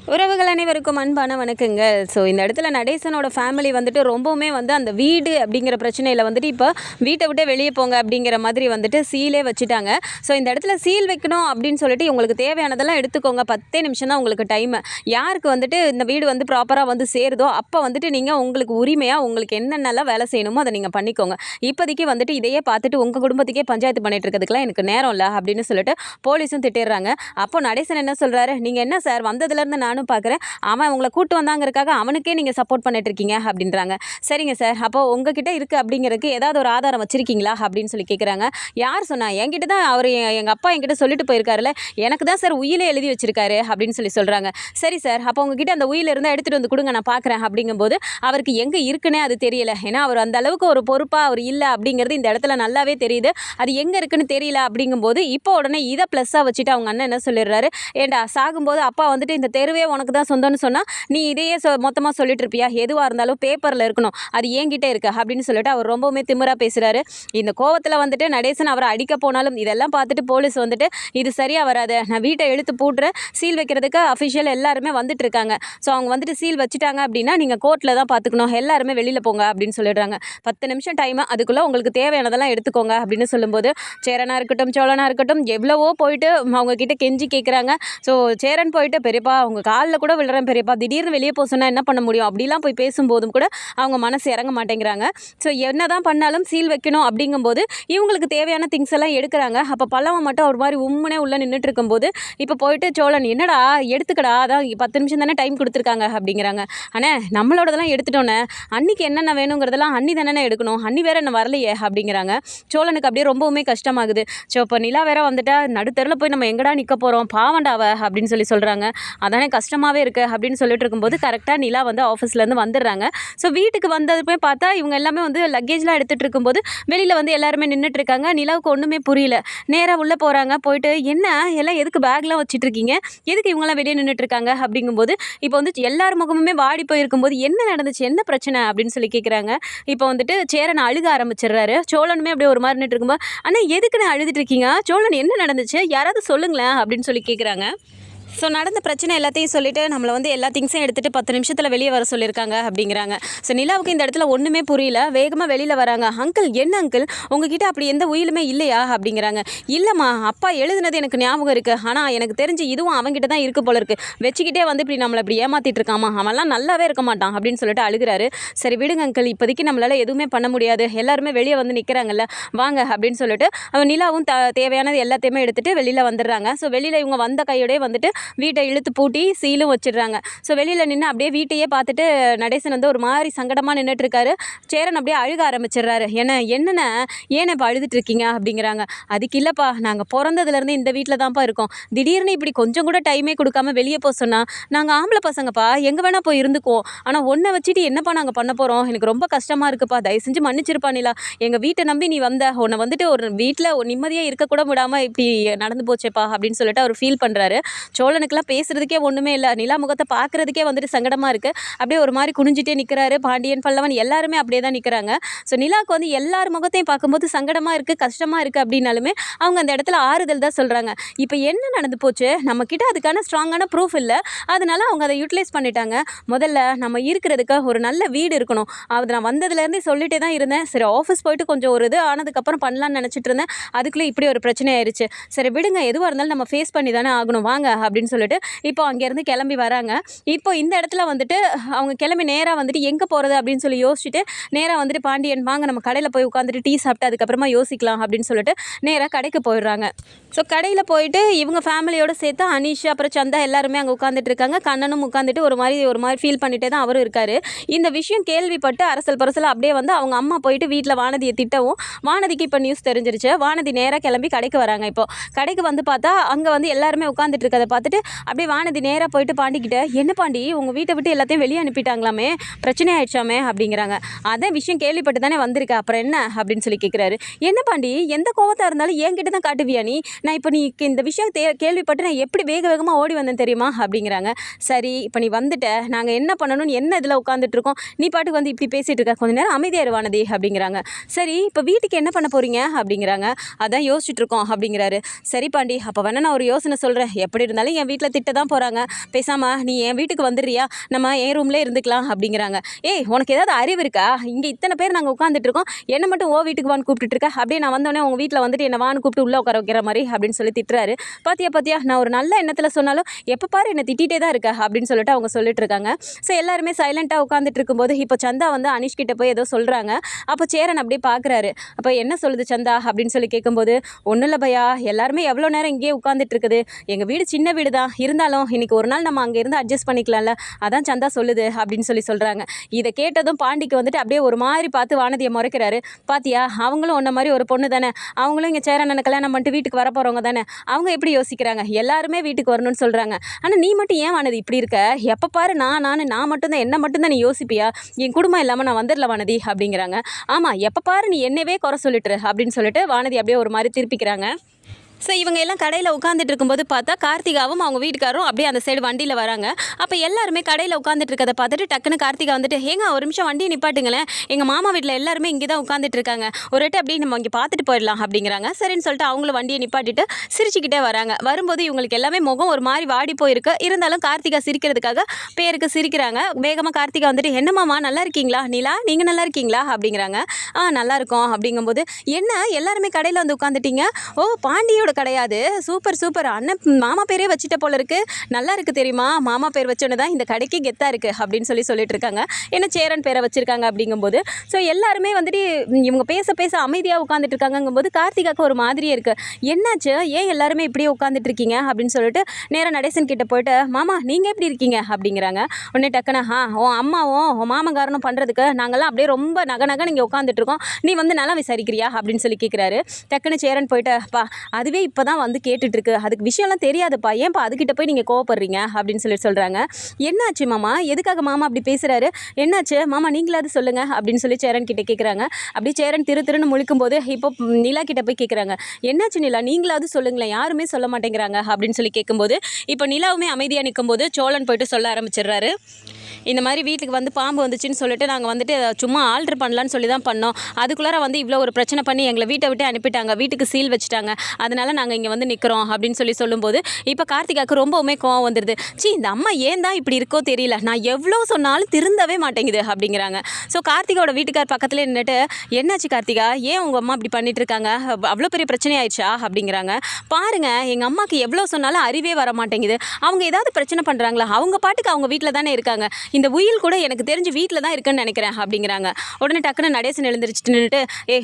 உறவுகள் அனைவருக்கும் அன்பான வணக்கங்கள். ஸோ இந்த இடத்துல நடேசனோட ஃபேமிலி வந்துட்டு ரொம்பவுமே வந்து அந்த வீடு அப்படிங்கிற பிரச்சனையில் வந்துட்டு இப்போ வீட்டை விட்டு வெளியே போங்க அப்படிங்கிற மாதிரி வந்துட்டு சீலே வச்சுட்டாங்க. ஸோ இந்த இடத்துல சீல் வைக்கணும் அப்படின்னு சொல்லிட்டு உங்களுக்கு தேவையானதெல்லாம் எடுத்துக்கோங்க, 10 நிமிஷம் தான் உங்களுக்கு டைமு. யாருக்கு வந்துட்டு இந்த வீடு வந்து ப்ராப்பராக வந்து சேருதோ அப்போ வந்துட்டு நீங்கள் உங்களுக்கு உரிமையாக உங்களுக்கு என்னென்னலாம் வேலை செய்யணுமோ அதை நீங்கள் பண்ணிக்கோங்க. இப்போதைக்கு வந்துட்டு இதையே பார்த்துட்டு உங்கள் குடும்பத்துக்கே பஞ்சாயத்து பண்ணிட்டு இருக்கிறதுக்குலாம் எனக்கு நேரம் இல்லை அப்படின்னு சொல்லிட்டு போலீஸும் திட்டிடுறாங்க. அப்போ நடேசன் என்ன சொல்கிறாரு, நீங்கள் என்ன சார் வந்ததுலேருந்து நானும் பார்க்குறேன், அவன் உங்களை கூட்டு வந்தாங்கிறதுக்காக அவனுக்கே நீங்கள் சப்போர்ட் பண்ணிட்டு இருக்கீங்க அப்படின்றாங்க. சரிங்க சார், அப்போ உங்ககிட்ட இருக்குது அப்படிங்கிறதுக்கு ஏதாவது ஒரு ஆதாரம் வச்சிருக்கீங்களா அப்படின்னு சொல்லி கேட்குறாங்க. யார் சொன்னா, என்கிட்ட தான் அவர் எங்கள் அப்பா என்கிட்ட சொல்லிட்டு போயிருக்காருல்ல, எனக்கு தான் சார் உயிலே எழுதி வச்சிருக்காரு அப்படின்னு சொல்லி சொல்கிறாங்க. சரி சார், அப்போ உங்ககிட்ட அந்த உயில் இருந்தால் எடுத்துகிட்டு வந்து கொடுங்க, நான் பார்க்குறேன் அப்படிங்கும்போது அவருக்கு எங்கே இருக்குன்னே அது தெரியல. ஏன்னா அவர் அந்த அளவுக்கு ஒரு பொறுப்பாக அவர் இல்லை அப்படிங்கிறது இந்த இடத்துல நல்லாவே தெரியுது. அது எங்கே இருக்குன்னு தெரியல அப்படிங்கும்போது இப்போ உடனே இதை ப்ளஸ்ஸாக வச்சுட்டு அவங்க அண்ணன் என்ன சொல்லிடுறாரு, ஏண்டா சாகும்போது அப்பா வந்துட்டு இந்த தெருவே உனக்கு தான் சொந்தம்னு சொன்னால் நீ இதையே மொத்தமாக சொல்லிட்டு இருப்பியா, எதுவாக இருந்தாலும் பேப்பரில் இருக்கணும், அது என்கிட்ட இருக்கு அப்படின்னு சொல்லிட்டு அவர் ரொம்பவுமே திமிராக பேசுகிறாரு. இந்த கோவத்தில் வந்துட்டு நடேசன் அவரை அடிக்க போனாலும் இதெல்லாம் பார்த்துட்டு போலீஸ் வந்துட்டு இது சரியாக வராது, நான் வீட்டை இழுத்து பூட்டுறேன், சீல் வைக்கிறதுக்கு அஃபிஷியல் எல்லாருமே வந்துட்டு இருக்காங்க, ஸோ அவங்க வந்துட்டு சீல் வச்சுட்டாங்க அப்படின்னா நீங்கள் கோர்ட்டில் தான் பார்த்துக்கணும், எல்லாருமே வெளியில் போங்க அப்படின்னு சொல்லிடுறாங்க. 10 நிமிஷம் டைமு, அதுக்குள்ளே உங்களுக்கு தேவையானதெல்லாம் எடுத்துக்கோங்க அப்படின்னு சொல்லும்போது சேரனாக இருக்கட்டும் சோழனாக இருக்கட்டும் எவ்வளவோ போயிட்டு அவங்க கிட்ட கெஞ்சி கேட்குறாங்க. ஸோ சேரன் போயிட்டு பெரியப்பா அவங்க காலில் கூட விழுறேன் பெரியப்பா, திடீர்னு வெளியே போக சொன்னால் என்ன பண்ண முடியும் அப்படிலாம் போய் பேசும்போதும் கூட அவங்க மனசு இறங்க மாட்டேங்கிறாங்க. ஸோ என்ன தான் பண்ணாலும் சீல் வைக்கணும் அப்படிங்கும்போது இவங்களுக்கு தேவையான திங்ஸ் எல்லாம் எடுக்கிறாங்க. அப்போ பல்லவன் மட்டும் ஒரு மாதிரி உம்முனே உள்ளே நின்றுட்டு இருக்கும்போது இப்போ போயிட்டு சோழன் என்னடா எடுத்துக்கடா, அதான் 10 நிமிஷம் தானே டைம் கொடுத்துருக்காங்க அப்படிங்கிறாங்க. ஆனால் நம்மளோடதெல்லாம் எடுத்துட்டோன்னே அன்னைக்கு என்னென்ன வேணுங்கிறதெல்லாம் அன்னி தானே எடுக்கணும், அன்னி வேற என்ன வரலையே அப்படிங்கிறாங்க. சோழனுக்கு அப்படியே ரொம்பவுமே கஷ்டமாகுது. ஸோ இப்போ நிலா வேற வந்துட்டா நடுத்தரில் போய் நம்ம எங்கடா நிற்க போகிறோம், பாவண்டாவ அப்படின்னு சொல்லி சொல்கிறாங்க. அதானே கஷ்டமாகவே இருக்குது அப்படின்னு சொல்லிட்டு இருக்கும்போது கரெக்டாக நிலா வந்து ஆஃபீஸ்லேருந்து வந்துடுறாங்க. ஸோ வீட்டுக்கு வந்ததுமே பார்த்தா இவங்க எல்லாமே வந்து லக்கேஜ்லாம் எடுத்துகிட்டு இருக்கும்போது வெளியில் வந்து எல்லாருமே நின்றுட்டு இருக்காங்க. நிலாவுக்கு ஒன்றுமே புரியல. நேராக உள்ளே போகிறாங்க. போயிட்டு என்ன எல்லாம் எதுக்கு பேக்லாம் வச்சுட்டு இருக்கீங்க, எதுக்கு இவங்கெல்லாம் வெளியே நின்றுட்டு இருக்காங்க அப்படிங்கும்போது இப்போ வந்து எல்லார் முகமுமே வாடி போயிருக்கும்போது என்ன நடந்துச்சு, என்ன பிரச்சனை அப்படின்னு சொல்லி கேட்குறாங்க. இப்போ வந்துட்டு சேரன் அழுக ஆரம்பிச்சிடுறாரு. சோழனுமே அப்படியே ஒரு மாதிரி நின்றுட்டு இருக்கும்போது அண்ணா எதுக்குன்னு அழுதுட்டு இருக்கீங்க, சோழன் என்ன நடந்துச்சு யாராவது சொல்லுங்களேன் அப்படின்னு சொல்லி கேட்குறாங்க. ஸோ நடந்த பிரச்சனை எல்லாத்தையும் சொல்லிவிட்டு நம்மளை வந்து எல்லா திங்ஸையும் எடுத்துகிட்டு 10 நிமிஷத்தில் வெளியே வர சொல்லியிருக்காங்க அப்படிங்கிறாங்க. ஸோ நிலாவுக்கு இந்த இடத்துல ஒன்றுமே புரியல. வேகமாக வெளியில் வராங்க. அங்கிள் என்ன அங்கிள் உங்ககிட்ட அப்படி எந்த உயிலுமே இல்லையா அப்படிங்கிறாங்க. இல்லைம்மா, அப்பா எழுதுனது எனக்கு ஞாபகம் இருக்குது, ஆனால் எனக்கு தெரிஞ்சு இதுவும் அவங்ககிட்ட தான் இருக்குது போல இருக்குது, வச்சுக்கிட்டே வந்து இப்படி நம்மளை இப்படி ஏமாற்றிட்டு இருக்காமா, அவன்லாம் நல்லாவே இருக்க மாட்டான் அப்படின்னு சொல்லிட்டு அழுகிறாரு. சரி விடுங்க அங்கிள், இப்போதைக்கு நம்மளால் எதுவுமே பண்ண முடியாது, எல்லாருமே வெளியே வந்து நிற்கிறாங்கல்ல, வாங்க அப்படின்னு சொல்லிட்டு அவன் நிலாவும் தேவையானது எல்லாத்தையுமே எடுத்துகிட்டு வெளியில் வந்துடுறாங்க. ஸோ வெளியில் இவங்க வந்த கையோடய வந்துட்டு வீட்டை இழுத்து பூட்டி சீலும் வச்சிடுறாங்க. ஸோ வெளியில் நின்று அப்படியே வீட்டையே பார்த்துட்டு நடேசன் வந்து ஒரு மாதிரி சங்கடமாக நின்றுட்டு இருக்காரு. சேரன் அப்படியே அழுக ஆரம்பிச்சிடுறாரு. என்னென்ன ஏன் இப்போ அழுதுட்டு இருக்கீங்க அப்படிங்கிறாங்க. அதுக்கு இல்லைப்பா, நாங்கள் பிறந்ததுலேருந்து இந்த வீட்டில் தான்ப்பா இருக்கோம், திடீர்னு இப்படி கொஞ்சம் கூட டைமே கொடுக்காம வெளியே போக சொன்னால் நாங்கள் ஆம்பளை பசங்கப்பா எங்கே வேணால் போய் இருந்துக்குவோம், ஆனால் ஒன்றை வச்சுட்டு என்னப்பா நாங்கள் பண்ண போகிறோம், எனக்கு ரொம்ப கஷ்டமாக இருக்குப்பா, தயவு செஞ்சு மன்னிச்சிருப்பா நிலா, எங்கள் வீட்டை நம்பி நீ வந்த, உன்னை வந்துட்டு ஒரு வீட்டில் நிம்மதியாக இருக்கக்கூட விடாமல் இப்படி நடந்து போச்சேப்பா அப்படின்னு சொல்லிட்டு அவர் ஃபீல் பண்ணுறாரு. சோழனுக்குலாம் பேசுறதுக்கே ஒன்றுமே இல்லை. நிலா முகத்தை பார்க்குறதுக்கே வந்துட்டு சங்கடமாக இருக்குது. அப்படியே ஒரு மாதிரி குனிஞ்சிட்டே நிற்கிறாரு. பாண்டியன் பல்லவன் எல்லாருமே அப்படியே தான் நிற்கிறாங்க. ஸோ நிலாவுக்கு வந்து எல்லார் முகத்தையும் பார்க்கும்போது சங்கடமாக இருக்குது, கஷ்டமாக இருக்குது அப்படின்னாலுமே அவங்க அந்த இடத்துல ஆறுதல் தான் சொல்கிறாங்க. இப்போ என்ன நடந்து போச்சு, நம்மக்கிட்ட அதுக்கான ஸ்ட்ராங்கான ப்ரூஃப் இல்லை, அதனால அவங்க அதை யூட்டிலைஸ் பண்ணிட்டாங்க. முதல்ல நம்ம இருக்கிறதுக்கு ஒரு நல்ல வீடு இருக்கணும், அது நான் வந்ததுலேருந்தே சொல்லிட்டே தான் இருந்தேன். சரி ஆஃபீஸ் போயிட்டு கொஞ்சம் ஒரு இது ஆனதுக்கப்புறம் பண்ணலான்னு நினச்சிட்டு இருந்தேன், அதுக்குள்ளே இப்படி ஒரு பிரச்சனை ஆயிடுச்சு. சரி விடுங்க, எதுவாக இருந்தாலும் நம்ம ஃபேஸ் பண்ணி தானே ஆகணும், வாங்க அப்படின்னு சொல்லிட்டு இப்போ அங்கேருந்து கிளம்பி வராங்க. இப்போ இந்த இடத்துல வந்துட்டு அவங்க கிளம்பி நேராக வந்துட்டு எங்கே போகிறது அப்படின்னு சொல்லி யோசிச்சுட்டு நேராக வந்துட்டு பாண்டியன் வாங்க நம்ம கடையில் போய் உட்காந்துட்டு டீ சாப்பிட்டு அதுக்கப்புறமா யோசிக்கலாம் அப்படின்னு சொல்லிட்டு நேராக கடைக்கு போயிடுறாங்க. ஸோ கடையில் போயிட்டு இவங்க ஃபேமிலியோடு சேர்த்து அனீஷ் அப்புறம் சந்தா எல்லாருமே அங்கே உட்காந்துட்டு இருக்காங்க. கண்ணனும் உட்காந்துட்டு ஒரு மாதிரி ஃபீல் பண்ணிட்டே தான் அவரும் இருக்காரு. இந்த விஷயம் கேள்விப்பட்டு அரசல் பரசல் அப்படியே வந்து அவங்க அம்மா போயிட்டு வீட்டில் வானதியை திட்டவும் வானதிக்கு இப்போ நியூஸ் தெரிஞ்சிருச்சு. வானதி நேராக கிளம்பி கடைக்கு வராங்க. இப்போ கடைக்கு வந்து பார்த்தா அங்கே வந்து எல்லாருமே உட்காந்துட்டு இருக்கதை பார்த்துட்டு அப்படியே வானதி நேராக போயிட்டு பாண்டிக்கிட்ட என்ன பாண்டி உங்கள் வீட்டை விட்டு எல்லாத்தையும் வெளியே அனுப்பிட்டாங்களாமே, பிரச்சனை ஆயிடுச்சாமே அப்படிங்கிறாங்க. அதான் விஷயம் கேள்விப்பட்டு தானே வந்திருக்க, அப்புறம் என்ன அப்படின்னு சொல்லி கேட்குறாரு. என்ன பாண்டி எந்த கோவத்தாக இருந்தாலும் என்கிட்ட தான் காட்டுவியா நீ, நான் இப்போ நீ இந்த விஷயம் கேள்விப்பட்டு நான் எப்படி வேகமாக ஓடி வந்தேன் தெரியுமா அப்படிங்கிறாங்க. சரி இப்போ நீ வந்துட்ட, நாங்கள் என்ன பண்ணணும்னு என்ன இதில் உட்காந்துட்டு இருக்கோம், நீ பாட்டுக்கு வந்து இப்படி பேசிகிட்டு இருக்க, கொஞ்சம் நேரம் அமைதியாக வானதி அப்படிங்கிறாங்க. சரி இப்போ வீட்டுக்கு என்ன பண்ண போகிறீங்க அப்படிங்கிறாங்க. அதான் யோசிச்சுட்டு இருக்கோம் அப்படிங்கிறாரு. சரி பாண்டி அப்போ வேணா நான் ஒரு யோசனை சொல்கிறேன், எப்படி இருந்தாலும் என் வீட்டில் திட்ட தான் போகிறாங்க. பேசாமல் நீ என் வீட்டுக்கு வந்துடுறியா, நம்ம என் ரூம்லேயே இருந்துக்கலாம் அப்படிங்கிறாங்க. ஏய் உனக்கு ஏதாவது அறிவு இருக்கா? இங்கே இத்தனை பேர் நாங்கள் உட்காந்துட்டு இருக்கோம், என்ன மட்டும் ஓ வீட்டுக்கு வான்னு கூப்பிட்டுட்டு இருக்க. அப்படியே நான் வந்தோடனே உங்கள் வீட்டில் வந்துட்டு என்ன வான்னு கூப்பிட்டு உள்ளே உட்கார வைக்கிற மாதிரி அப்படின்னு சொல்லி திட்டுறாரு. பாத்தியா நான் ஒரு நல்ல எண்ணத்தில் சொன்னாலும் எப்போ பாரு என்னை திட்டிகிட்டே தான் இருக்க அப்படின்னு சொல்லிட்டு அவங்க சொல்லிட்டு இருக்காங்க. ஸோ எல்லாருமே சைலண்ட்டாக உட்காந்துட்டு இருக்கும்போது இப்போ சந்தா வந்து அனிஷ் கிட்ட போய் ஏதோ சொல்கிறாங்க. அப்போ சேரன் அப்படியே பார்க்குறாரு. அப்போ என்ன சொல்லுது சந்தா அப்படின்னு சொல்லி கேட்கும்போது, ஒன்றும் இல்லை பையா, எல்லாருமே எவ்வளோ நேரம் இங்கேயே உட்காந்துட்டு இருக்குது. எங்கள் வீடு சின்ன வீடு தான், இருந்தாலும் இன்னைக்கு ஒரு நாள் நம்ம அங்கே இருந்து அட்ஜஸ்ட் பண்ணிக்கலாம்ல, அதான் சந்தா சொல்லுது அப்படின்னு சொல்லி சொல்கிறாங்க. இதை கேட்டதும் பாண்டிக்கு வந்துட்டு அப்படியே ஒரு மாதிரி பார்த்து வானதியை முறைக்கிறாரு. பாத்தியா, அவங்களும் உன்ன மாதிரி ஒரு பொண்ணு தானே, அவங்களும் இங்கே சேரனை கல்யாணம் பண்ணிட்டு வீட்டுக்கு வர போகிறவங்க தானே, அவங்க எப்படி யோசிக்கிறாங்க, எல்லாருமே வீட்டுக்கு வரணும்னு சொல்கிறாங்க. ஆனால் நீ மட்டும் ஏன் வானதி இப்படி இருக்க, எப்போ பாரு நான் மட்டும்தான், என்ன மட்டும்தான் நீ யோசிப்பியா, என் குடும்பம் இல்லாமல் நான் வந்துடல வானதி அப்படிங்கிறாங்க. ஆமாம், எப்போ பாரு நீ என்னவே குறை சொல்லிட்டுரு அப்படின்னு சொல்லிட்டு வானதி அப்படியே ஒரு மாதிரி திருப்பிக்கிறாங்க. ஸோ இவங்க எல்லாம் கடையில் உட்காந்துட்டு இருக்கும்போது பார்த்தா கார்த்திகாவும் அவங்க வீட்டுக்காரும் அப்படியே அந்த சைடு வண்டியில் வராங்க. அப்போ எல்லாருமே கடையில் உட்காந்துட்டு இருக்கதை பார்த்துட்டு டக்குன்னு கார்த்திகா வந்துட்டு, ஏங்க ஒரு நிமிஷம் வண்டியை நிப்பாட்டுங்களேன், எங்கள் மாமா வீட்டில் எல்லாருமே இங்கே தான் உட்காந்துட்டு இருக்காங்க, ஒரு வாட்டி அப்படியே நம்ம இங்கே பார்த்துட்டு போயிடலாம் அப்படிங்கிறாங்க. சரின்னு சொல்லிட்டு அவங்களும் வண்டியை நிப்பாட்டிட்டு சிரிச்சுக்கிட்டே வராங்க. வரும்போது இவங்களுக்கு எல்லாமே முகம் ஒரு மாதிரி வாடி போயிருக்கு. இருந்தாலும் கார்த்திகா சிரிக்கிறதுக்காக பேருக்கு சிரிக்கிறாங்க. வேகமாக கார்த்திகா வந்துட்டு, என்ன மாமா நல்லா இருக்கீங்களா, நிலா நீங்கள் நல்லா இருக்கீங்களா அப்படிங்கிறாங்க. நல்லா இருக்கோம் அப்படிங்கும்போது, என்ன எல்லாருமே கடையில் வந்து உட்காந்துட்டீங்க, ஓ பாண்டியோட கிடையாது, சூப்பர் அண்ணன் மாமா பேரே வச்சுட்ட போல இருக்கு, நல்லா இருக்கு தெரியுமா, மாமா பேர் வச்சோன்னு தான் இந்த கடைக்கு கெத்தா இருக்கு அப்படின்னு சொல்லிட்டு இருக்காங்க. என்ன சேரன் பேரை வச்சிருக்காங்க அப்படிங்கும்போது, ஸோ எல்லாருமே வந்துட்டு இவங்க பேச அமைதியாக உட்காந்துட்டு இருக்காங்கங்கும்போது கார்த்திகாக்கு ஒரு மாதிரியே இருக்கு. என்னாச்சு, ஏன் எல்லாருமே இப்படியே உட்காந்துட்டு இருக்கீங்க அப்படின்னு சொல்லிட்டு நேராக நடேசன் கிட்ட போயிட்டு, மாமா நீங்க எப்படி இருக்கீங்க அப்படிங்கிறாங்க. உடனே டக்குனா, உன் அம்மாவும் உன் மாமங்காரனும் பண்றதுக்கு நாங்கெல்லாம் அப்படியே ரொம்ப நகை நீங்க உட்காந்துட்டு இருக்கோம், நீ வந்து நல்லா விசாரிக்கிறியா அப்படின்னு சொல்லி கேட்குறாரு. டக்குன்னு சேரன் போயிட்டு, பா அதுவே இப்போ தான் வந்து கேட்டுட்ருக்கு, அதுக்கு விஷயம்லாம் தெரியாதுப்பா, ஏன்ப்பா அதுக்கிட்ட போய் நீங்கள் கோவப்படுறீங்க அப்படின்னு சொல்கிறாங்க. என்னாச்சு மாமா, எதுக்காக மாமா அப்படி பேசுகிறாரு, என்னாச்சு மாமா நீங்களாவது சொல்லுங்கள் அப்படின்னு சொல்லி சேரன் கிட்ட கேட்குறாங்க. அப்படி சேரன் திருன்னு முழிக்கும் போது இப்போ நிலா கிட்ட போய் கேட்குறாங்க. என்னாச்சு நிலா, நீங்களாவது சொல்லுங்களேன், யாருமே சொல்ல மாட்டேங்கிறாங்க அப்படின்னு சொல்லி கேட்கும்போது இப்போ நிலாவுமே அமைதியாக நிற்கும்போது சோழன் போயிட்டு சொல்ல ஆரம்பிச்சிடுறாரு. இந்த மாதிரி வீட்டுக்கு வந்து பாம்பு வந்துச்சுன்னு சொல்லிட்டு நாங்கள் வந்துட்டு சும்மா ஆல்ட்ரு பண்ணலான்னு சொல்லி தான் பண்ணோம், அதுக்குள்ளார வந்து இவ்வளோ ஒரு பிரச்சனை பண்ணி எங்களை வீட்டை விட்டு அனுப்பிட்டாங்க, வீட்டுக்கு சீல் வச்சுட்டாங்க, அதனால் நாங்கள் இங்கே வந்து நிற்கிறோம் அப்படின்னு சொல்லும்போது இப்போ கார்த்திகாவுக்கு ரொம்பவுமே கோவம் வந்துடுது. இந்த அம்மா ஏன் தான் இப்படி இருக்கோ தெரியல, நான் எவ்வளோ சொன்னாலும் திருந்தவே மாட்டேங்குது அப்படிங்கிறாங்க. ஸோ கார்த்திகாவோட வீட்டுக்கார் பக்கத்துலேயே நின்றுட்டு, என்னாச்சு கார்த்திகா, ஏன் உங்கள் அம்மா இப்படி பண்ணிட்டு இருக்காங்க, அவ்வளோ பெரிய பிரச்சனை ஆயிடுச்சா அப்படிங்கிறாங்க. பாருங்க, எங்கள் அம்மாவுக்கு எவ்வளோ சொன்னாலும் அறிவே வர மாட்டேங்குது, அவங்க ஏதாவது பிரச்சனை பண்ணுறாங்களா, அவங்க பாட்டுக்கு அவங்க வீட்டில் தானே இருக்காங்க, இந்த உயில் கூட எனக்கு தெரிஞ்சு வீட்டில் தான் இருக்குன்னு நினைக்கிறேன் அப்படிங்கிறாங்க. உடனே டக்குன்னு நடேசன் எழுந்திரிச்சிட்டு நின்றுட்டு,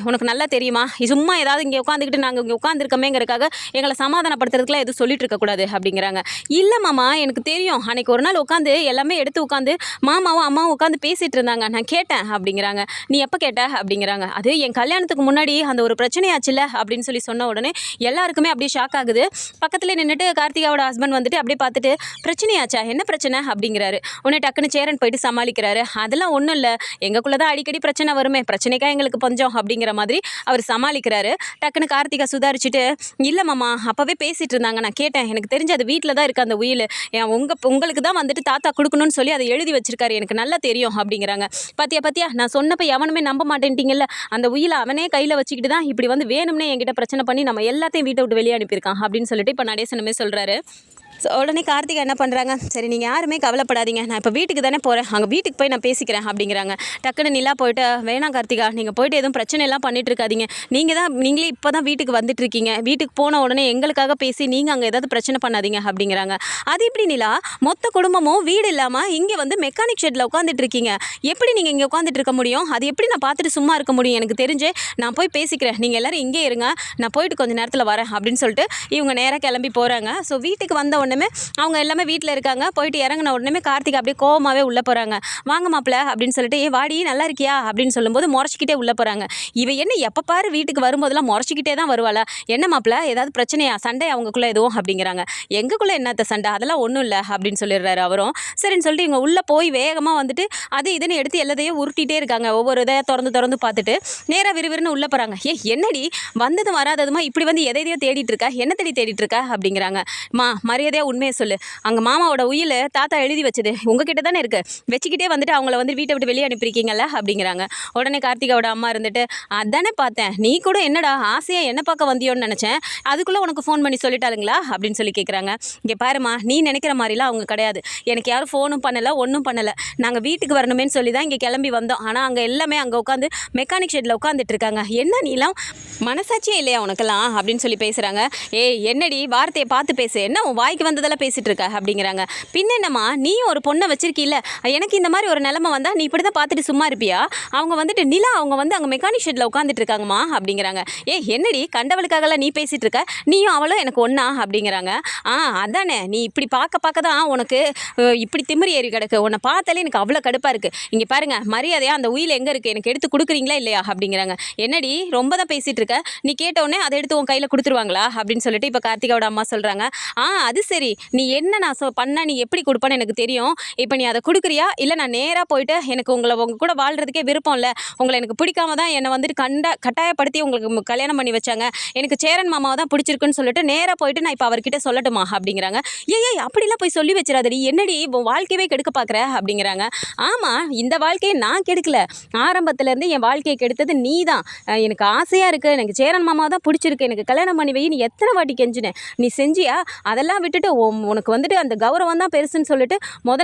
உனக்கு நல்லா தெரியுமா, சும்மா ஏதாவது இங்கே உட்காந்துக்கிட்டு நாங்கள் இங்கே உட்காந்துருக்கமேங்கிறக்காக எங்களை சமாதானப்படுத்துறதுக்குலாம் எதுவும் சொல்லிட்டு இருக்கக்கூடாது அப்படிங்கிறாங்க. இல்லை மாமா எனக்கு தெரியும், அன்றைக்கி ஒரு நாள் உட்காந்து எல்லாமே எடுத்து உட்காந்து மாமாவும் அம்மாவும் உட்காந்து பேசிகிட்டு இருந்தாங்க, நான் கேட்டேன் அப்படிங்கிறாங்க. நீ எப்போ கேட்ட அப்படிங்கிறாங்க. அது என் கல்யாணத்துக்கு முன்னாடி அந்த ஒரு பிரச்சனையாச்சுல்ல அப்படின்னு சொன்ன உடனே எல்லாருக்குமே அப்படியே ஷாக் ஆகுது. பக்கத்தில் நின்றுட்டு கார்த்திகாவோட ஹஸ்பண்ட் வந்துட்டு அப்படியே பார்த்துட்டு, பிரச்சனையாச்சா, என்ன பிரச்சனை அப்படிங்கிறாரு. உடனே டக்குன்னு சேரன் போயிட்டு சமாளிக்கிறாரு. அதெல்லாம் ஒன்றும் இல்லை, எங்களுக்குள்ளே தான் அடிக்கடி பிரச்சனை வருமே, பிரச்சனைக்கா எங்களுக்கு பஞ்சம் அப்படிங்கிற மாதிரி அவர் சமாளிக்கிறாரு. டக்குன்னு கார்த்திகா சுதாரிச்சுட்டு, இல்லை மாமா அப்போவே பேசிகிட்டு இருந்தாங்க, நான் கேட்டேன், எனக்கு தெரிஞ்சு அது வீட்டில் தான் இருக்குது அந்த உயில், உங்களுக்கு தான் வந்துட்டு தாத்தா கொடுக்கணும்னு சொல்லி அதை எழுதி வச்சிருக்காரு, எனக்கு நல்லா தெரியும் அப்படிங்கிறாங்க. பாத்தியா நான் சொன்னப்போ எவனுமே நம்ப மாட்டேன்ட்டீங்கல்ல, அந்த உயிலை அவனே கையில் வச்சுக்கிட்டு தான் இப்படி வந்து வேணும்னே என்கிட்ட பிரச்சனை பண்ணி நம்ம எல்லாத்தையும் வீட்டை விட்டு வெளியே அனுப்பியிருக்கான் அப்படின்னு சொல்லிட்டு இப்போ நடேசனமே சொல்கிறாரு. ஸோ உடனே கார்த்திகா என்ன பண்ணுறாங்க, சரி நீங்கள் யாருமே கவலைப்படாதீங்க, நான் இப்போ வீட்டுக்கு தானே போகிறேன், அங்கே வீட்டுக்கு போய் நான் பேசிக்கிறேன் அப்படிங்கிறாங்க. டக்குன்னு நிலா போயிட்டு, வேணாம் கார்த்திகா நீங்கள் போயிட்டு எதுவும் பிரச்சனை எல்லாம் பண்ணிட்டு இருக்காதீங்க, நீங்களே இப்போ தான் வீட்டுக்கு வந்துட்டுருக்கீங்க, வீட்டுக்கு போன உடனே எங்களுக்காக பேசி நீங்கள் அங்கே ஏதாவது பிரச்சனை பண்ணாதீங்க அப்படிங்கிறாங்க. அது எப்படி நிலா, மொத்த குடும்பமும் வீடு இல்லாமல் இங்கே வந்து மெக்கானிக் ஷெட்டில் உட்காந்துட்டு இருக்கீங்க, எப்படி நீங்கள் இங்கே உட்காந்துட்டு இருக்க முடியும், அது எப்படி நான் பார்த்துட்டு சும்மா இருக்க முடியும், எனக்கு தெரிஞ்சு நான் போய் பேசிக்கிறேன், நீங்கள் எல்லோரும் இங்கே இருங்க, நான் போயிட்டு கொஞ்சம் நேரத்தில் வரேன் அப்படின்னு சொல்லிட்டு இவங்க நேராக கிளம்பி போகிறாங்க. ஸோ வீட்டுக்கு வந்த உடனே அவங்க எல்லாமே வீட்டில் இருக்காங்க. போயிட்டு இறங்கின உடனே கார்த்திகா அப்படியே கோவமாகவே உள்ளே போகிறாங்க. வாங்க மாப்பிள்ள அப்படின்னு சொல்லிட்டு, வாடி நல்லா இருக்கியா அப்படின்னு சொல்லும்போது முறைச்சிக்கிட்டே உள்ளே போகிறாங்க. இவ என்ன எப்போ பாரு வீட்டுக்கு வரும்போதெல்லாம் முறைச்சிக்கிட்டே தான் வருவாளா, என்ன மாப்பிள்ள ஏதாவது பிரச்சனையா, சண்டை அவங்களுக்குள்ளே எதுவும் அப்படிங்கிறாங்க. எங்களுக்குள்ளே என்னத்த சண்டை, அதெல்லாம் ஒன்றும் இல்லை அப்படின்னு சொல்லிடுறாரு அவரும். சரின்னு சொல்லிட்டு இவங்க உள்ளே போய் வேகமாக வந்துட்டு அது இதுன்னு எடுத்து எல்லாத்தையும் உருட்டிகிட்டே இருக்காங்க. ஒவ்வொரு இதை திறந்து பார்த்துட்டு நேராக விறுவிறுன்னு உள்ளே போகிறாங்க. என்னடி வந்ததும் வராததுமா இப்படி வந்து எதையோ தேடிட்டு இருக்கா, என்ன தேடிட்டு இருக்கா அப்படிங்கிறாங்க. மரியாதை மரியாதையாக உண்மையை சொல்லு. அங்கே மாமாவோட உயில் தாத்தா எழுதி வச்சது உங்ககிட்ட தானே இருக்குது, வச்சுக்கிட்டே வந்துட்டு அவங்கள வந்து வீட்டை விட்டு வெளியே அனுப்பியிருக்கீங்கல்ல அப்படிங்கிறாங்க. உடனே கார்த்திகாவோட அம்மா இருந்துட்டு, அதானே பார்த்தேன், நீ கூட என்னடா ஆசையாக என்ன பார்க்க வந்தியோன்னு நினச்சேன், அதுக்குள்ளே உனக்கு ஃபோன் பண்ணி சொல்லிட்டாளுங்களா அப்படின்னு சொல்லி கேட்குறாங்க. இங்கே பாருமா, நீ நினைக்கிற மாதிரிலாம் அவங்க கிடையாது. எனக்கு யாரும் ஃபோனும் பண்ணலை, ஒன்றும் பண்ணலை. நாங்கள் வீட்டுக்கு வரணுமேனு சொல்லி தான் இங்கே கிளம்பி வந்தோம். ஆனால் அங்கே எல்லாமே அங்கே உட்காந்து மெக்கானிக் ஷெட்டில் உட்காந்துட்டு இருக்காங்க. என்ன நீலாம் மனசாட்சியே இல்லையா உனக்கெல்லாம் அப்படின்னு சொல்லி பேசுகிறாங்க. ஏய் என்னடி வார்த்தையை பார்த்து பேசு, என்ன உன் வாய்க்கு வந்ததெல்லாம் பேசிகிட்டு இருக்க அப்படிங்கிறாங்க. பின்ன என்னம்மா, நீ ஒரு பொண்ணை வச்சிருக்கீல்ல, எனக்கு இந்த மாதிரி ஒரு நிலைமை வந்தால் நீ இப்படி தான் பார்த்துட்டு சும்மா இருப்பியா? அவங்க வந்துட்டு நிலா அவங்க வந்து அங்கே மெக்கானிக் ஷெட்டில் உட்காந்துட்டு இருக்காங்கம்மா அப்படிங்கிறாங்க. என்னடி கண்டவளுக்காகலாம் நீ பேசிகிட்டு இருக்க, நீயும் அவளும் எனக்கு ஒன்றா அப்படிங்கிறாங்க. அதானே, நீ இப்படி பார்க்க தான் உனக்கு இப்படி திமிரி ஏறி கிடக்கு, உன்னை பார்த்தாலே எனக்கு அவ்வளோ கடுப்பாக இருக்குது. இங்கே பாருங்கள், மரியாதையாக அந்த உயில் எங்கே இருக்குது, எனக்கு எடுத்து கொடுக்குறீங்களா இல்லையா அப்படிங்கிறாங்க. என்னடி ரொம்ப தான் பேசிகிட்டு இருக்க, நீ கேட்டவுடனே அதை எடுத்து உன் கையில் கொடுத்துருவாங்களா அப்படின்னு சொல்லிட்டு இப்போ கார்த்திகாவோட அம்மா சொல்கிறாங்க. அது சரி, நீ என்ன நான் பண்ண நீ எப்படி கொடுப்பேன்னு எனக்கு தெரியும். இப்போ நீ அதை கொடுக்குறியா இல்லை நான் நேராக போயிட்டு எனக்கு உங்கள் கூட வாழ்கிறதுக்கே விருப்பம் இல்லை, உங்களை எனக்கு பிடிக்காம தான் என்னை வந்துட்டு கட்டாயப்படுத்தி உங்களுக்கு கல்யாணம் பண்ணி வச்சாங்க, எனக்கு சேரன் மாமாவை தான் பிடிச்சிருக்குன்னு சொல்லிட்டு நேராக போயிட்டு நான் இப்போ அவர்கிட்ட சொல்லட்டுமா அப்படிங்கிறாங்க. ஏய் அப்படிலாம் போய் சொல்லி வச்சிடாதடி, என்னடி வாழ்க்கையவே கெடுக்க பார்க்குற அப்படிங்கிறாங்க. ஆமாம், இந்த வாழ்க்கையை நான் கெடுக்கல, ஆரம்பத்துலேருந்து என் வாழ்க்கையை கெடுத்தது நீ தான். எனக்கு ஆசையாக இருக்குது, எனக்கு சேரன் மாமாவை தான் பிடிச்சிருக்கு, எனக்கு கல்யாணம் பண்ணி வை, நீ எத்தனை வாட்டி கெஞ்சினேன், நீ செஞ்சியா? அதெல்லாம் விட்டுட்டு உனக்கு வந்துட்டு அந்த கௌரவம் தான் பெருசுன்னு சொல்லிட்டு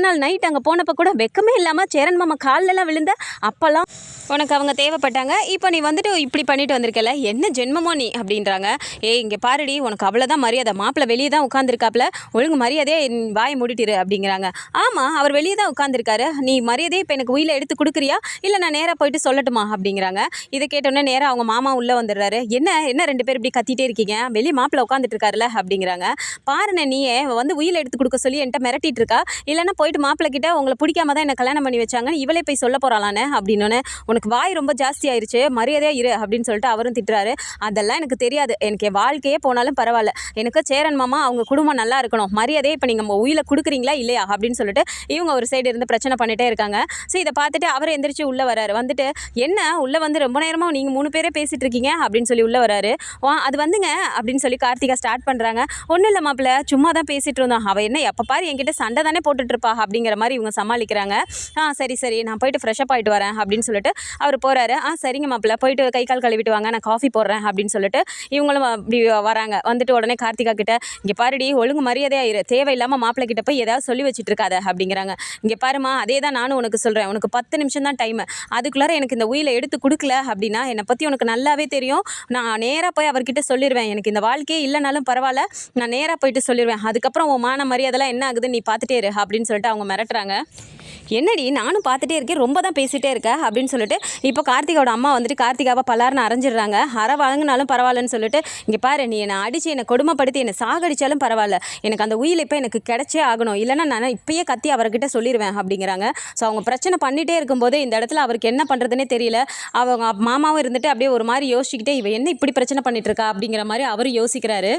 நாள் நைட் அங்கே போனப்போ கூட வெக்கமே இல்லாமல் சேரன் மாமா காலிலெல்லாம் விழுந்த, அப்போல்லாம் உனக்கு அவங்க தேவைப்பட்டாங்க, இப்போ நீ வந்துட்டு இப்படி பண்ணிட்டு வந்திருக்கல, என்ன ஜென்மமோ நீ அப்படின்றாங்க. இங்கே பாருடி, உனக்கு அவ்வளோதான் மரியாதை, மாப்பிள்ளை வெளியே தான் உட்காந்துருக்காப்புல, ஒழுங்கு மரியாதையே வாயை மூடிட்டிரு அப்படிங்கிறாங்க. ஆமாம், அவர் வெளியே தான் உட்காந்துருக்காரு, நீ மரியாதையே இப்போ எனக்கு உயிரை எடுத்து கொடுக்குறியா இல்லை நான் நேராக போயிட்டு சொல்லட்டுமா அப்படிங்கிறாங்க. இதை கேட்டோன்னே நேராக அவங்க மாமா உள்ளே வந்துடுறாரு. என்ன ரெண்டு பேர் இப்படி கத்திட்டே இருக்கீங்க, வெளியே மாப்பிள்ளை உட்காந்துட்டு இருக்காருல்ல அப்படிங்கிறாங்க. பாருண்ணே, நீயே வந்து உயிரை எடுத்து கொடுக்க சொல்லி என்கிட்ட மிரட்டிட்டு இருக்கா, இல்லைன்னா போயிட்டு மாப்பிள்ளை கிட்ட உங்களை பிடிக்காம தான் என்ன கல்யாணம் பண்ணி வச்சாங்கன்னு இவளே போய் சொல்ல போகிறாளானே அப்படின்னோன்னே, உனக்கு வாய் ரொம்ப ஜாஸ்தி ஆயிடுச்சு, மரியாதையாக இரு அப்படின்னு சொல்லிட்டு அவரும் திட்டுறாரு. அதெல்லாம் எனக்கு தெரியாது, எனக்கு என் வாழ்க்கையே போனாலும் பரவாயில்ல, எனக்கு சேரன் மாமா அவங்க குடும்பம் நல்லா இருக்கணும், மரியாதையே இப்போ நீங்கள் உயிரை கொடுக்குறீங்களா இல்லையா அப்படின்னு சொல்லிட்டு இவங்க ஒரு சைடு இருந்து பிரச்சனை பண்ணிட்டே இருக்காங்க. ஸோ இதை பார்த்துட்டு அவர் எந்திரிச்சு உள்ளே வராரு. வந்துட்டு என்ன உள்ளே வந்து ரொம்ப நேரமாக நீங்கள் 3 பேரே பேசிகிட்டு இருக்கீங்க அப்படின்னு சொல்லி உள்ளே வராரு. அது வந்துங்க அப்படின்னு சொல்லி கார்த்திகா ஸ்டார்ட் பண்ணுறாங்க. ஒன்றும் இல்லை மாப்பிள்ளை, சும்மா தான் பேசிகிட்டு இருந்தோம், அவள் என்ன எப்போ பாரு என்கிட்ட சண்டை தானே போட்டுட்ருப்பா அப்படிங்கிற மாதிரி இவங்க சமாளிக்கிறாங்க. சரி நான் போயிட்டு ஃப்ரெஷ்அப் ஆகிட்டு வரேன் அப்படின்னு சொல்லிட்டு அவர் போகிறாரு. சரிங்க மாப்பிள்ளை, போயிட்டு கை கால் கழுவிட்டு வாங்க, நான் காஃபி போடுறேன் அப்படின்னு சொல்லிட்டு இவங்களும் அப்படி வராங்க. வந்துட்டு உடனே கார்த்திகா கிட்ட, இங்கே பாருடி, ஒழுங்கு மரியாதையாக இரு, தேவையில்லாமல் மாப்பிள்ளை கிட்ட போய் ஏதாவது சொல்லி வச்சுட்டு இருக்காத அப்படிங்கிறாங்க. இங்கே பாருமா, அதே தான் நானும் உனக்கு சொல்கிறேன், உனக்கு 10 நிமிஷம் தான் டைமு, அதுக்குள்ளார எனக்கு இந்த உயிரை எடுத்து கொடுக்கல அப்படின்னா என்னை பற்றி உனக்கு நல்லாவே தெரியும், நான் நேராக போய் அவர்கிட்ட சொல்லிடுவேன், எனக்கு இந்த வாழ்க்கையே இல்லைனாலும் பரவாயில்ல, நான் நேராக போயிட்டு சொல்லிடுவேன், அதுக்கப்புறம் உன் மான மரியாதைலாம் என்ன ஆகுதுன்னு நீ பார்த்துட்டே இரு அப்படின்னு சொல்லிட்டு அவங்க மிரட்டுறாங்க. என்னடி நானும் பார்த்துட்டே இருக்கேன், ரொம்ப தான் பேசிகிட்டே இருக்க அப்படின்னு சொல்லிட்டு இப்போ கார்த்திகாவோட அம்மா வந்துட்டு கார்த்திகாவை பலார்னு அரைஞ்சிடுறாங்க. அரை வாங்கினாலும் பரவாயில்லன்னு சொல்லிட்டு, இங்கே பாரு, நீ என்னை அடித்து என்னை கொடுமைப்படுத்தி என்னை சாகடிச்சாலும் பரவாயில்ல, எனக்கு அந்த உயிர் இப்போ எனக்கு கிடைச்சே ஆகணும், இல்லைன்னா நான் இப்பயே கத்தி அவர்கிட்ட சொல்லிடுவேன் அப்படிங்கிறாங்க. ஸோ அவங்க பிரச்சனை பண்ணிகிட்டே இருக்கும்போது இந்த இடத்துல அவருக்கு என்ன பண்ணுறதுனே தெரியல. அவங்க மாமாவும் இருந்துட்டு அப்படியே ஒரு மாதிரி யோசிச்சுக்கிட்டே, இவ என்ன இப்படி பிரச்சனை பண்ணிட்டு இருக்கா அப்படிங்கிற மாதிரி அவரும் யோசிக்கிறாரு.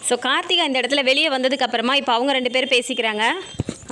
ஸோ கார்த்திகா இந்த இடத்துல வெளியே வந்ததுக்கு அப்புறமா இப்போ அவங்க 2 பேரும் பேசிக்கிறாங்க.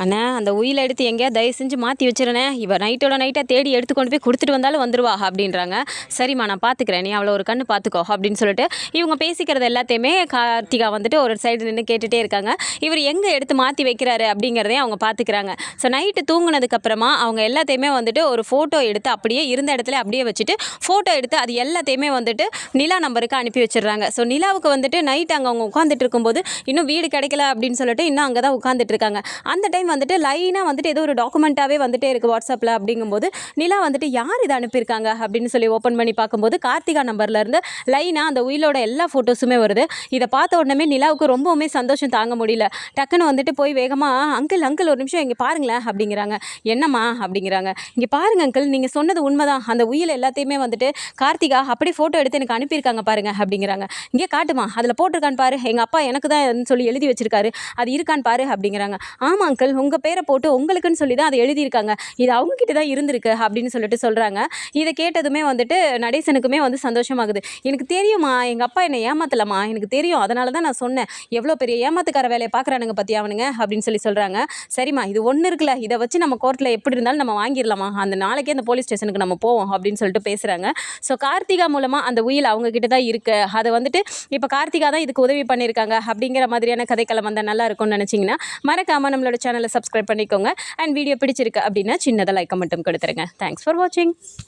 அண்ணா, அந்த உயிரை எடுத்து எங்கேயா தயவு செஞ்சு மாற்றி வச்சிருனே, இவ நைட்டாக தேடி எடுத்து கொண்டு போய் கொடுத்துட்டு வந்தாலும் வந்துருவா அப்படின்றாங்க. சரிம்மா, நான் பார்த்துக்கிறேன், நீ அவளை ஒரு கண்ணு பார்த்துக்கோ அப்படின்னு சொல்லிட்டு இவங்க பேசிக்கிறது எல்லாத்தையுமே கார்த்திகா வந்துட்டு ஒரு சைடு நின்று கேட்டுகிட்டே இருக்காங்க. இவர் எங்கே எடுத்து மாற்றி வைக்கிறாரு அப்படிங்கிறதையும் அவங்க பார்த்துக்கிறாங்க. ஸோ நைட்டு தூங்குனதுக்கப்புறமா அவங்க எல்லாத்தையுமே வந்துட்டு ஒரு ஃபோட்டோ எடுத்து அப்படியே இருந்த இடத்துல அப்படியே வச்சுட்டு ஃபோட்டோ எடுத்து அது எல்லாத்தையுமே வந்துட்டு நிலா நம்பருக்கு அனுப்பி வச்சிடுறாங்க. ஸோ நிலாவுக்கு வந்துட்டு நைட் அங்கே அவங்க உட்காந்துட்டு இருக்கும்போது இன்னும் வீடு கிடைக்கல அப்படின்னு சொல்லிட்டு இன்னும் அங்கே தான் உட்காந்துட்டு இருக்காங்க. அந்த டைம் வந்துட்டு லைனாக வந்துட்டு ஏதோ ஒரு டாக்குமெண்ட்டாகவே வந்துட்டே இருக்குது வாட்ஸ்அப்பில். அப்படிங்கும்போது நிலா வந்துட்டு யார் இதை அனுப்பியிருக்காங்க அப்படின்னு சொல்லி ஓப்பன் பண்ணி பார்க்கும்போது கார்த்திகா நம்பர்லேருந்து லைனாக அந்த உயிலோட எல்லா ஃபோட்டோஸுமே வருது. இதை பார்த்த உடனே நிலாவுக்கு ரொம்பவுமே சந்தோஷம் தாங்க முடியல. டக்குன்னு வந்துட்டு போய் வேகமாக, அங்கிள் ஒரு நிமிஷம் இங்கே பாருங்களேன் அப்படிங்கிறாங்க. என்னம்மா அப்படிங்கிறாங்க. இங்கே பாருங்க அங்கிள், நீங்கள் சொன்னது உண்மைதான், அந்த உயில் எல்லாத்தையுமே வந்துட்டு கார்த்திகா அப்படியே ஃபோட்டோ எடுத்து எனக்கு அனுப்பியிருக்காங்க பாருங்க அப்படிங்கிறாங்க. இங்கே காட்டுமா, அதில் போட்டிருக்கான்னு பாரு, எங்கள் அப்பா எனக்கு தான் சொல்லி எழுதி வச்சிருக்காரு, அது இருக்கான்னு பாரு அப்படிங்கிறாங்க. ஆமாம் அங்கிள், உங்கள் பேரை போட்டு உங்களுக்குன்னு சொல்லி தான் அதை எழுதியிருக்காங்க, இது அவங்கக்கிட்ட தான் இருந்திருக்கு அப்படின்னு சொல்லிட்டு சொல்கிறாங்க. இதை கேட்டதுமே வந்துட்டு நடேசனுக்குமே வந்து சந்தோஷமாகுது. எனக்கு தெரியுமா, எங்கள் அப்பா என்னை ஏமாத்தலம்மா, எனக்கு தெரியும், அதனால தான் நான் சொன்னேன், எவ்வளோ பெரிய ஏமாத்துக்கார வேலையை பார்க்குறானுங்க பற்றியா அவனுங்க அப்படின்னு சொல்கிறாங்க. சரிம்மா, இது ஒன்று இருக்குல்ல, இதை வச்சு நம்ம கோர்ட்டில் எப்படி இருந்தாலும் நம்ம வாங்கிடலாமா, அந்த நாளைக்கே அந்த போலீஸ் ஸ்டேஷனுக்கு நம்ம போவோம் அப்படின்னு சொல்லிட்டு பேசுகிறாங்க. ஸோ கார்த்திகா மூலமாக அந்த உயில் அவங்கக்கிட்ட தான் இருக்குது, அதை வந்துட்டு இப்போ கார்த்திகா தான் இதுக்கு உதவி பண்ணியிருக்காங்க அப்படிங்கிற மாதிரியான கதைக்களம் வந்தால் நல்லா இருக்கும்னு நினச்சிங்கன்னா மறக்காமல் நம்மளோட சேனலை சப்ஸ்கிரைப் பண்ணிக்கோங்க. அண்ட் வீடியோ பிடிச்சிருக்கு அப்படின்னா சின்னதாக லைக் மட்டும் கொடுத்துருங்க. தேங்க்ஸ் ஃபார் வாட்சிங்.